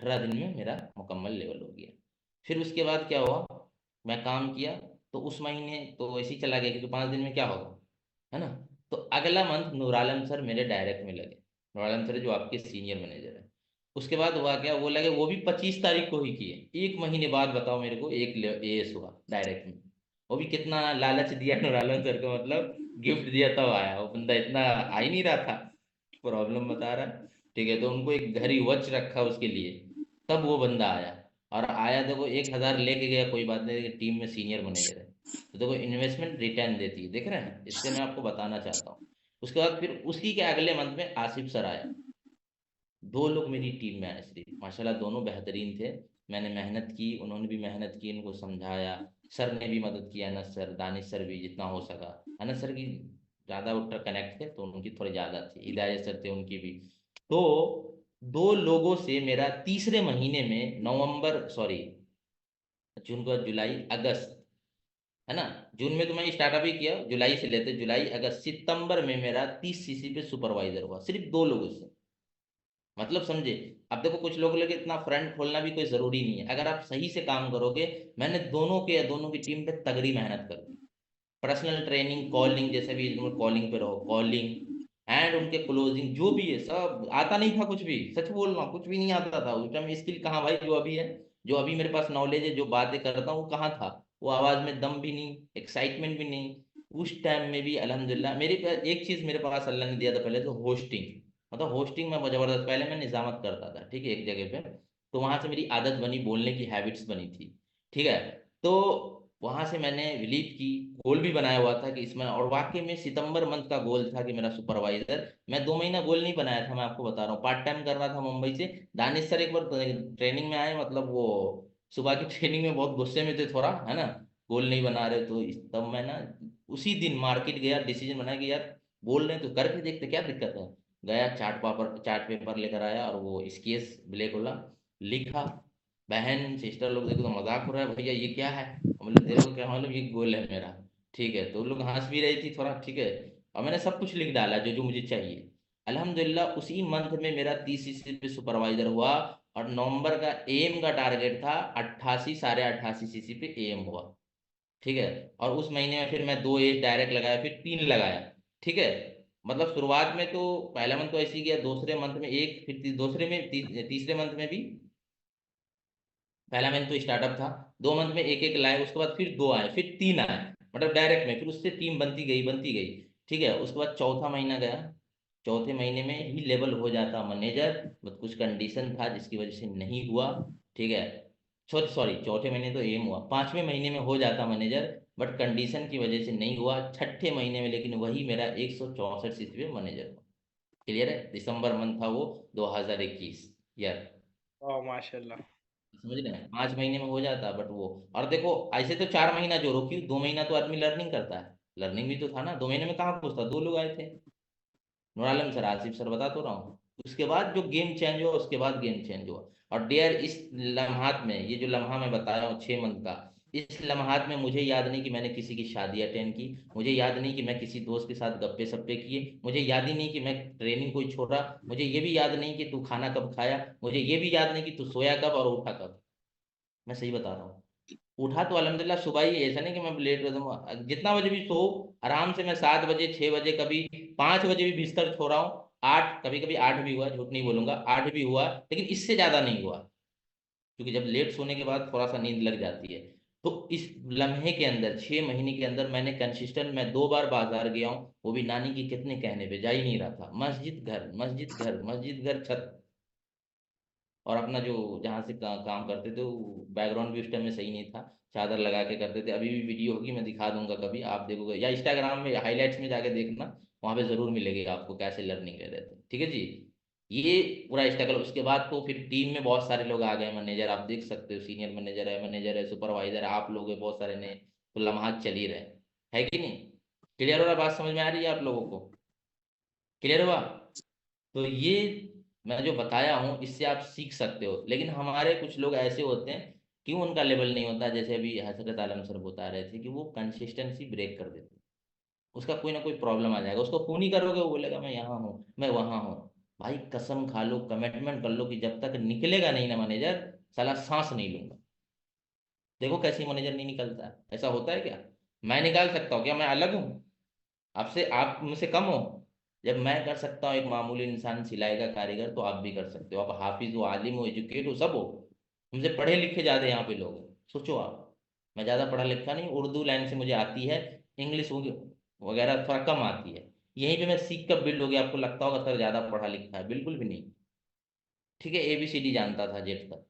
18 दिन में मेरा मुकम्मल लेवल हो गया। फिर उसके बाद क्या हुआ, मैं काम किया, तो उस महीने तो ऐसे ही चला गया क्योंकि 5 दिन में क्या होगा, है ना। तो अगला मंथ नूर आलम सर मेरे डायरेक्ट में लगे। नूर आलम सर जो आपके सीनियर मैनेजर है। उसके बाद हुआ क्या, वो लगे, वो भी 25 तारीख को ही किए। एक महीने बाद बताओ मेरे को एक एएस हुआ डायरेक्ट में। वो भी कितना लालच दिया नूर आलम सर को, मतलब गिफ्ट दिया तब आया वो बंदा, इतना आ ही नहीं रहा था, प्रॉब्लम बता रहा है। ठीक है, तो उनको एक घर ही वच रखा उसके लिए, तब वो बंदा आया। और आया, देखो 1,000 लेके गया, कोई बात नहीं, टीम में सीनियर मैनेजर है। तो देखो इन्वेस्टमेंट रिटर्न देती है, देख रहे हैं, इससे मैं आपको बताना चाहता हूँ। उसके बाद फिर उसी के अगले मंथ में आसिफ सर आया। दो लोग मेरी टीम में आए सिर्फ, माशाल्लाह दोनों बेहतरीन थे। मैंने मेहनत की, उन्होंने भी मेहनत की, इनको समझाया। सर ने भी मदद किया, अनस सर, दानिश सर भी जितना हो सका। अनस सर की ज़्यादा उटर कनेक्ट थे तो उनकी थोड़ी ज़्यादा थी, हिदायत सर थे उनकी भी। तो दो लोगों से मेरा तीसरे महीने में, नवंबर सॉरी, जून का, जुलाई अगस्त, है ना। जून में तो मैं स्टार्टअप ही किया, जुलाई से लेते, जुलाई अगस्त सितंबर में मेरा 30 सीसी पे सुपरवाइजर हुआ, सिर्फ दो लोगों से। मतलब समझे। अब देखो कुछ लोगों के लिए इतना फ्रंट खोलना भी कोई जरूरी नहीं है, अगर आप सही से काम करोगे। मैंने दोनों की टीम पे तगड़ी मेहनत कर दी। पर्सनल ट्रेनिंग, कॉलिंग, जैसे भी कॉलिंग पे रहो, कॉलिंग एंड उनके क्लोजिंग जो भी है सब आता नहीं था, कुछ भी सच बोल रहा हूँ, कुछ भी नहीं आता था उस टाइम। स्किल कहाँ भाई, जो अभी है, जो अभी मेरे पास नॉलेज है, जो बातें करता हूँ, वो कहाँ था। वो आवाज में दम भी नहीं, एक्साइटमेंट भी नहीं। उस टाइम में भी अल्हम्दुलिल्लाह मेरे पास एक चीज, मेरे पास अल्लाह ने दिया था पहले, तो होस्टिंग। मतलब होस्टिंग में बहुत जबरदस्त, पहले मैं निजामत करता था, ठीक है, एक जगह पे। तो वहां से मेरी आदत बनी, बोलने की हैबिट्स बनी थी। ठीक है। तो वहां से मैंने विलीप की, गोल भी बनाया हुआ था कि इसमें, और वाकई में सितंबर मंथ का गोल था कि मेरा सुपरवाइजर। मैं 2 महीना गोल नहीं बनाया था, मैं आपको बता रहा हूँ, पार्ट टाइम कर रहा था मुंबई से। दानिश सर एक बार ट्रेनिंग में आए, मतलब वो सुबह की ट्रेनिंग में बहुत गुस्से में थे थोड़ा, है ना। गोल नहीं बना रहे, तो तब मैं ना उसी दिन मार्केट गया, डिसीजन बनाया कि यार बोल रहे हैं तो करके देखते क्या दिक्कत है। गया, चार्ट पेपर लेकर आया, और वो स्केच ब्लैक वाला, लिखा। बहन सिस्टर लोग देखो तो मजाक हो रहा है, भैया ये क्या है। मतलब तेरे को क्या मालूम, ये गोल है मेरा। ठीक है, तो वो लोग हंस भी रही थी थोड़ा, ठीक है। और मैंने सब कुछ लिख डाला जो जो मुझे चाहिए। अल्हम्दुलिल्लाह उसी मंथ में मेरा 30 सीसी पे सुपरवाइजर हुआ। और नवंबर का एम का टारगेट था 88, 88.5 सीसी पे एम हुआ। ठीक है। और उस महीने में फिर मैं 2 एज डायरेक्ट लगाया, फिर 3 लगाया। ठीक है। मतलब शुरुआत में तो पहला मंथ तो ऐसे ही गया, दूसरे मंथ में एक, फिर दूसरे में तीसरे मंथ में भी। पहला मंथ तो स्टार्टअप था, 2 मंथ में एक एक लाए, उसके बाद फिर 2 आए, फिर 3 आए। मतलब डायरेक्ट में, फिर उससे टीम बनती गई, बनती गई। ठीक है, उसके बाद चौथा महीना गया। चौथे महीने में ही लेवल हो जाता मैनेजर, बट कुछ कंडीशन था जिसकी वजह से नहीं हुआ। ठीक है। सॉरी, चौथे महीने तो एम हुआ, 5वें महीने में हो जाता मैनेजर, बट कंडीशन की वजह से नहीं हुआ। छठे महीने में लेकिन वही मेरा 164 सीसी पे मैनेजर हुआ। क्लियर है, दिसंबर मंथ था वो, 2021 यार। वाह माशाल्लाह। समझ रहे हैं, 5 महीने में हो जाता, बट वो, और देखो ऐसे तो 4 महीना जोड़ो, क्यों 2 महीना तो आदमी लर्निंग करता है। लर्निंग भी तो था ना, 2 महीने में कहाँ पूछता, दो लोग आए थे, नूर आलम सर, आसिफ सर, बता तो रहा हूँ। उसके बाद जो गेम चेंज हुआ, उसके बाद गेम चेंज हुआ। और डेयर इस लम्हात में, ये जो लम्हा मैं बता रहा हूँ 6 मंथ का, इस लम्हात में मुझे याद नहीं कि मैंने किसी की शादी अटेंड की। मुझे याद नहीं कि मैं किसी दोस्त के साथ गप्पे सप्पे किए। मुझे याद ही नहीं कि मैं ट्रेनिंग कोई छोड़ा। मुझे ये भी याद नहीं कि तू खाना कब खाया। मुझे ये भी याद नहीं कि तू सोया कब और उठा कब। मैं सही बता रहा हूँ। उठा तो अल्हम्दुलिल्लाह सुबह ही, ऐसा नहीं कि मैं लेट कर दूंगा, जितना बजे भी सो, आराम से मैं 7 बजे, 6 बजे, कभी 5 बजे भी बिस्तर सो रहा हूँ। 8, कभी कभी 8 भी हुआ, झूठ नहीं बोलूंगा, 8 भी हुआ, लेकिन इससे ज्यादा नहीं हुआ। क्योंकि जब लेट सोने के बाद थोड़ा सा नींद लग जाती है। तो इस लम्हे के अंदर, 6 महीने के अंदर, मैंने कंसिस्टेंट, मैं 2 बार बाजार गया हूँ, वो भी नानी की कितने कहने पे, जा ही नहीं रहा था, मस्जिद घर, मस्जिद घर, मस्जिद घर, छत। और अपना जो जहाँ से काम करते थे, वो बैकग्राउंड भी उस टाइम में सही नहीं था, चादर लगा के करते थे। अभी भी वीडियो होगी, मैं दिखा दूंगा, कभी आप देखोगे या इंस्टाग्राम में हाईलाइट्स में जाके देखना, वहाँ पे जरूर मिलेगी आपको कैसे लर्निंग ले रहे थे। ठीक है जी। ये पूरा स्ट्रगल, उसके बाद तो फिर टीम में बहुत सारे लोग आ गए मैनेजर, आप देख सकते हो, सीनियर मैनेजर है, सुपरवाइजर है, आप लोग हैं बहुत सारे नए। तो लम्हात चल ही रहे है कि नहीं। क्लियर हो रहा, बात समझ में आ रही है आप लोगों को, क्लियर हुआ। तो ये मैं जो बताया हूँ, इससे आप सीख सकते हो। लेकिन हमारे कुछ लोग ऐसे होते हैं, क्यों उनका लेवल नहीं होता, जैसे अभी हजरत आलम सर बता रहे थे कि वो कंसिस्टेंसी ब्रेक कर देते हैं। उसका कोई ना कोई प्रॉब्लम आ जाएगा, उसको फोन ही करोगे वो बोलेगा मैं यहाँ हूँ, मैं वहाँ हूँ। भाई कसम खा लो, कमिटमेंट कर लो कि जब तक निकलेगा नहीं ना मैनेजर, साला सांस नहीं लूंगा। देखो कैसी मैनेजर नहीं निकलता है, ऐसा होता है क्या? मैं निकाल सकता हूँ क्या? मैं अलग हूँ आपसे? आप मुझसे कम हो? जब मैं कर सकता हूँ एक मामूली इंसान सिलाई का कारीगर, तो आप भी कर सकते हो। आप हाफिज हो, आलिम हो, एजुकेट हो, सब हो। हमसे पढ़े लिखे ज्यादा यहाँ पे लोग हैं। सोचो आप। मैं ज्यादा पढ़ा लिखा नहीं, उर्दू लाइन से मुझे आती है, इंग्लिश वगैरह थोड़ा कम आती है। यहीं पे मैं सीख कर बिल्ड हो गया। आपको लगता होगा सर ज्यादा पढ़ा लिखा है, बिल्कुल भी नहीं। ठीक है, ABCD जानता था जेड तक,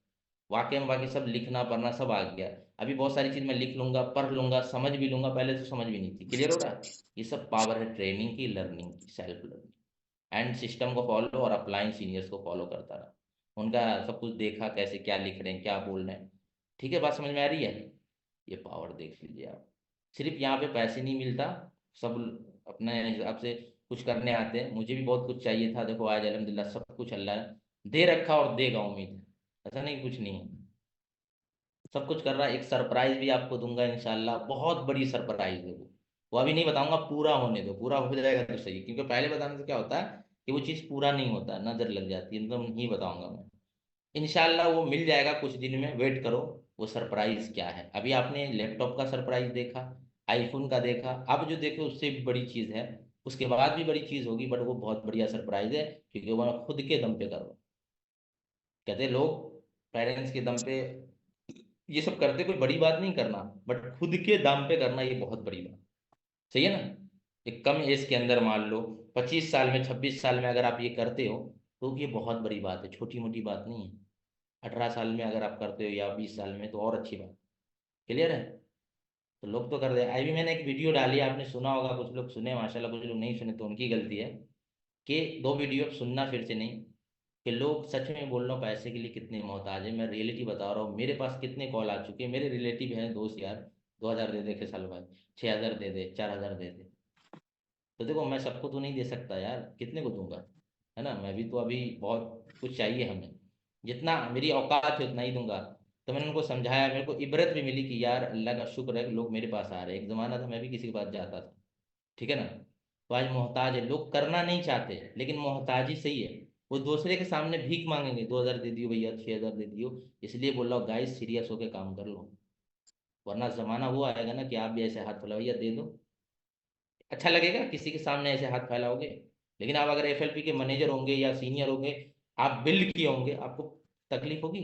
वाकई में बाकी सब लिखना पढ़ना सब आ गया। अभी बहुत सारी चीज मैं लिख लूंगा, पढ़ लूंगा, समझ भी लूंगा, पहले तो समझ भी नहीं थी। क्लियर हो रहा है? ये सब पावर है ट्रेनिंग की, लर्निंग की, सेल्फ लर्निंग एंड सिस्टम को फॉलो और अप्लाइंग सीनियर्स को फॉलो करता रहा। उनका सब कुछ देखा, कैसे क्या लिख रहे हैं, क्या बोल रहे हैं। ठीक है, बात समझ में आ रही है? ये पावर देख लीजिए आप। सिर्फ यहाँ पे पैसे नहीं मिलता, सब अपने हिसाब से कुछ करने आते हैं। मुझे भी बहुत कुछ चाहिए था, देखो आज अल्हम्दुलिल्लाह सब कुछ अल्लाह ने दे रखा और देगा, उम्मीद है। ऐसा नहीं कुछ नहीं है, सब कुछ कर रहा है। एक सरप्राइज भी आपको दूंगा इंशाल्लाह, बहुत बड़ी सरप्राइज है वो अभी नहीं बताऊंगा, पूरा होने दो, पूरा हो जाएगा तो सही। क्योंकि पहले बताने से क्या होता है कि वो चीज़ पूरा नहीं होता, नजर लग जाती है, एकदम नहीं बताऊंगा मैं। इंशाल्लाह वो मिल जाएगा कुछ दिन में, वेट करो। वो सरप्राइज क्या है? अभी आपने लैपटॉप का सरप्राइज देखा, आईफोन का देखा, अब जो देखे उससे भी बड़ी चीज़ है। उसके बाद भी बड़ी चीज़ होगी, बट वो बहुत बढ़िया सरप्राइज है, क्योंकि वो मैं खुद के दम पे कर रहा हूँ। कहते लोग पेरेंट्स के दम पे ये सब करते, कोई बड़ी बात नहीं करना, बट खुद के दाम पे करना ये बहुत बड़ी बात। सही है ना? एक कम एज के अंदर मान लो 25 साल में, 26 साल में अगर आप ये करते हो, तो ये बहुत बड़ी बात है, छोटी मोटी बात नहीं है। 18 साल में अगर आप करते हो या 20 साल में, तो और अच्छी बात। क्लियर है? तो लोग तो कर दे। अभी मैंने एक वीडियो डाली, आपने सुना होगा, कुछ लोग सुने माशाल्लाह, कुछ लोग नहीं सुने तो उनकी गलती है। कि दो वीडियो सुनना फिर से नहीं, कि लोग सच में बोल रहा हूँ पैसे के लिए कितने मोहताज है। मैं रियलिटी बता रहा हूँ, मेरे पास कितने कॉल आ चुके हैं, मेरे रिलेटिव हैं, दोस्त यार। 2,000 दे दे खेसाल भाई, 6,000 दे दे, 4,000 दे दे। तो देखो मैं सबको तो नहीं दे सकता यार, कितने को दूंगा? है ना? मैं भी तो अभी बहुत कुछ चाहिए हमें, जितना मेरी औकात है उतना ही दूंगा। तो मैंने उनको समझाया, मेरे को इबरत भी मिली कि यार अल्लाह का शुक्र है कि लोग मेरे पास आ रहे हैं। एक ज़माना था मैं भी किसी के पास जाता था। ठीक है ना? तो आज मोहताज है, लोग करना नहीं चाहते, लेकिन मोहताजी सही है। वो दूसरे के सामने भीख मांगेंगे, 2,000 दे दियो भैया, 6,000 दे दियो। इसलिए बोल रहा हूँ गाइस, सीरियस होकर काम कर लो, वरना जमाना वो आएगा ना कि आप भी ऐसे हाथ फैलाओ, भैया दे दो। अच्छा लगेगा किसी के सामने ऐसे हाथ फैलाओगे? लेकिन आप अगर FLP के मैनेजर होंगे या सीनियर होंगे, आप बिल्ड किए होंगे, आपको तकलीफ होगी।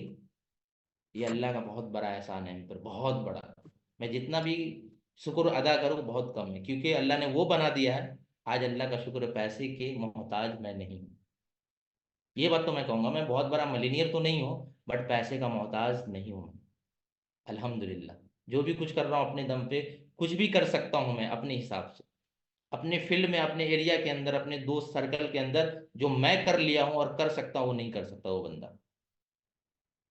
ये अल्लाह का बहुत बड़ा एहसान है हम पर, बहुत बड़ा। मैं जितना भी शुक्र अदा करूँ बहुत कम है, क्योंकि अल्लाह ने वो बना दिया है। आज अल्लाह का शुक्र है, पैसे के मोहताज मैं नहीं हूँ। ये बात तो मैं कहूँगा, मैं बहुत बड़ा मिलीनियर तो नहीं हूँ, बट पैसे का मोहताज नहीं हूँ मैं। अल्हम्दुलिल्लाह। जो भी कुछ कर रहा हूँ अपने दम पे, कुछ भी कर सकता हूँ मैं अपने हिसाब से, अपने फील्ड में, अपने एरिया के अंदर, अपने दोस्त सर्कल के अंदर। जो मैं कर लिया हूँ और कर सकता हूँ, वो नहीं कर सकता वो बंदा।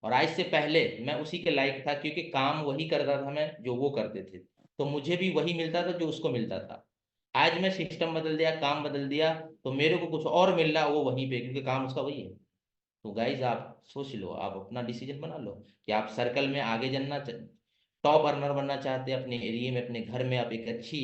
और आज से पहले मैं उसी के लायक था, क्योंकि काम वही करता था मैं जो वो करते थे, तो मुझे भी वही मिलता था जो उसको मिलता था। आज मैं सिस्टम बदल दिया, काम बदल दिया, तो मेरे को कुछ और मिल रहा, वो वहीं पे, क्योंकि काम उसका वही है। तो गाइज आप सोच लो, आप अपना डिसीजन बना लो कि आप सर्कल में आगे जानना, टॉप अर्नर बनना चाहते हैं अपने एरिया में, अपने घर में। आप एक अच्छी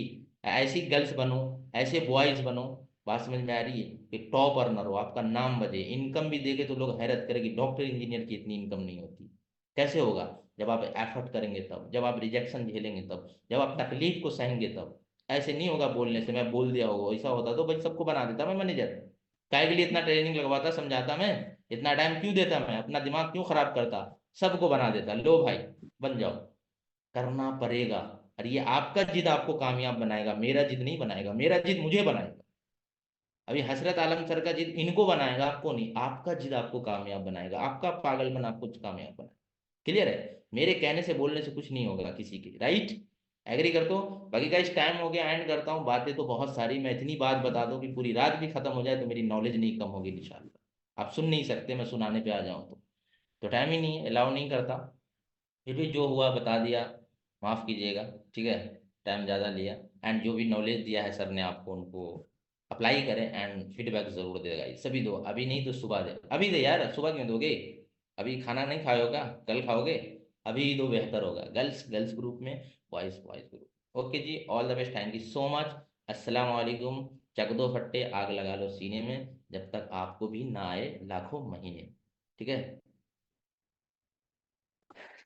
ऐसी गर्ल्स बनो, ऐसे बॉयज बनो, बात समझ में आ रही है, कि टॉप अर्नर हो, आपका नाम बजे, इनकम भी देखे तो लोग हैरत करेंगे, डॉक्टर इंजीनियर की इतनी इनकम नहीं होती। कैसे होगा? जब आप एफर्ट करेंगे तब, जब आप रिजेक्शन झेलेंगे तब, जब आप तकलीफ को सहेंगे तब। ऐसे नहीं होगा बोलने से, मैं बोल दिया होगा, ऐसा होता तो भाई सबको बना देता मैं मैनेजर। काय के लिए इतना ट्रेनिंग लगवाता, समझाता मैं, इतना टाइम क्यों देता मैं, अपना दिमाग क्यों खराब करता, सबको बना देता, लो भाई बन जाओ। करना पड़ेगा। और ये आपका जिद आपको कामयाब बनाएगा, मेरा जिद नहीं बनाएगा, मेरा जिद मुझे बनाएगा। अभी हसरत आलम सर का जिद इनको बनाएगा, आपको नहीं। आपका जिद आपको कामयाब बनाएगा, आपका पागलपन आपको कामयाब बनाएगा। क्लियर है? मेरे कहने से बोलने से कुछ नहीं होगा किसी के, राइट? एग्री कर दो। बाकी का इस टाइम हो गया, एंड करता हूँ। बातें तो बहुत सारी, मैं इतनी बात बता दूं कि पूरी रात भी खत्म हो जाए तो मेरी नॉलेज नहीं कम होगी इंशाल्लाह। आप सुन नहीं सकते मैं सुनाने पे आ जाऊं तो टाइम ही नहीं, अलाउ नहीं करता। फिर भी जो हुआ बता दिया, माफ़ कीजिएगा। ठीक है, टाइम ज़्यादा लिया। एंड जो भी नॉलेज दिया है सर ने आपको, उनको अप्लाई करें एंड फीडबैक ज़रूर देगा। सभी दो, अभी नहीं तो सुबह दे, अभी दे यार, सुबह क्यों दोगे? अभी खाना नहीं खाए होगा, कल खाओगे। अभी दो बेहतर होगा, गर्ल्स गर्ल्स ग्रुप में, बॉयज़ बॉयज़ ग्रुप। ओके जी, all the best, thank you so much. अस्सलाम वालेकुम। चक दो फट्टे, आग लगा लो सीने में। जब तक आपको भी ना आए लाखों महीने। ठीक है।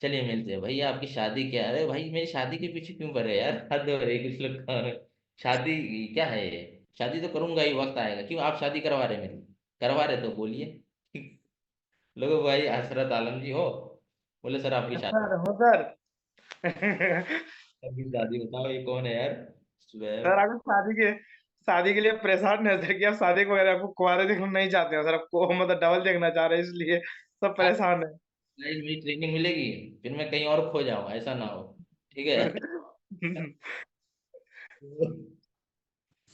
चलिए मिलते हैं भैया। आपकी शादी क्या, अरे भाई मेरी शादी के पीछे क्यों पड़े यार, हद हो रही है कुछ लोग का। शादी क्या है ये? शादी तो करूंगा ही, वक्त आएगा। क्यों आप शादी करवा रहे मेरी? करवा रहे तो बोलिए। लोगो भाई हसरत आलम जी हो? बोले सर आपकी शादी। सर हो सर। आपकी शादी बताओ, ये कौन है यार? सर सुबह। आपको शादी के लिए परेशान है सर, कि आप शादी को वगैरह आपको कुंवारे देखना नहीं चाहते हैं सर, आपको मतलब डबल देखना चाह रहे हैं, इसलिए सब परेशान है। नहीं मेरी ट्रेनिंग मिलेगी, फिर मैं कहीं और खो जाऊं, ऐसा ना हो। ठीक है।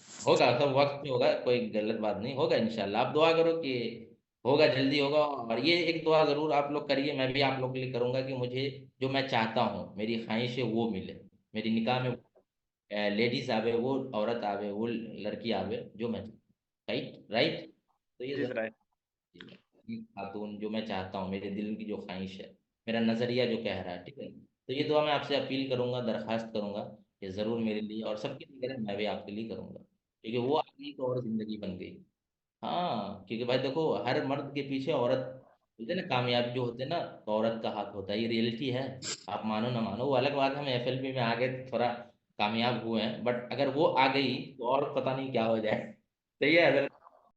होगा सब वक्त पे होगा, कोई गलत बात नहीं, होगा इंशाल्लाह। आप दुआ करो कि होगा, जल्दी होगा। और ये एक दुआ जरूर आप लोग करिए, मैं भी आप लोग के लिए करूंगा कि मुझे जो मैं चाहता हूँ, मेरी ख्वाहिश है वो मिले। मेरी निकाह में लेडीज आवे, वो औरत आवे, वो लड़की आवे जो मैं, राइट राइट। तो ये जी सर। खातून जो मैं चाहता हूँ, मेरे दिल की जो ख्वाहिश है, मेरा नजरिया जो कह रहा है, ठीक है। तो ये दुआ मैं आपसे अपील करूंगा, दरखास्त करूंगा कि जरूर मेरे लिए और सबके लिए करें, मैं भी आपके लिए करूंगा, क्योंकि वो आपकी तो और जिंदगी बन गई। हाँ क्योंकि भाई देखो, हर मर्द के पीछे औरत होते हैं ना, कामयाब जो होते हैं ना, तो औरत का हाथ होता है, ये रियलिटी है। आप मानो ना मानो, वो अलग बात है, हम एफएलबी में आ गए थोड़ा कामयाब हुए हैं, बट अगर वो आ गई तो और पता नहीं क्या हो जाए। सही है।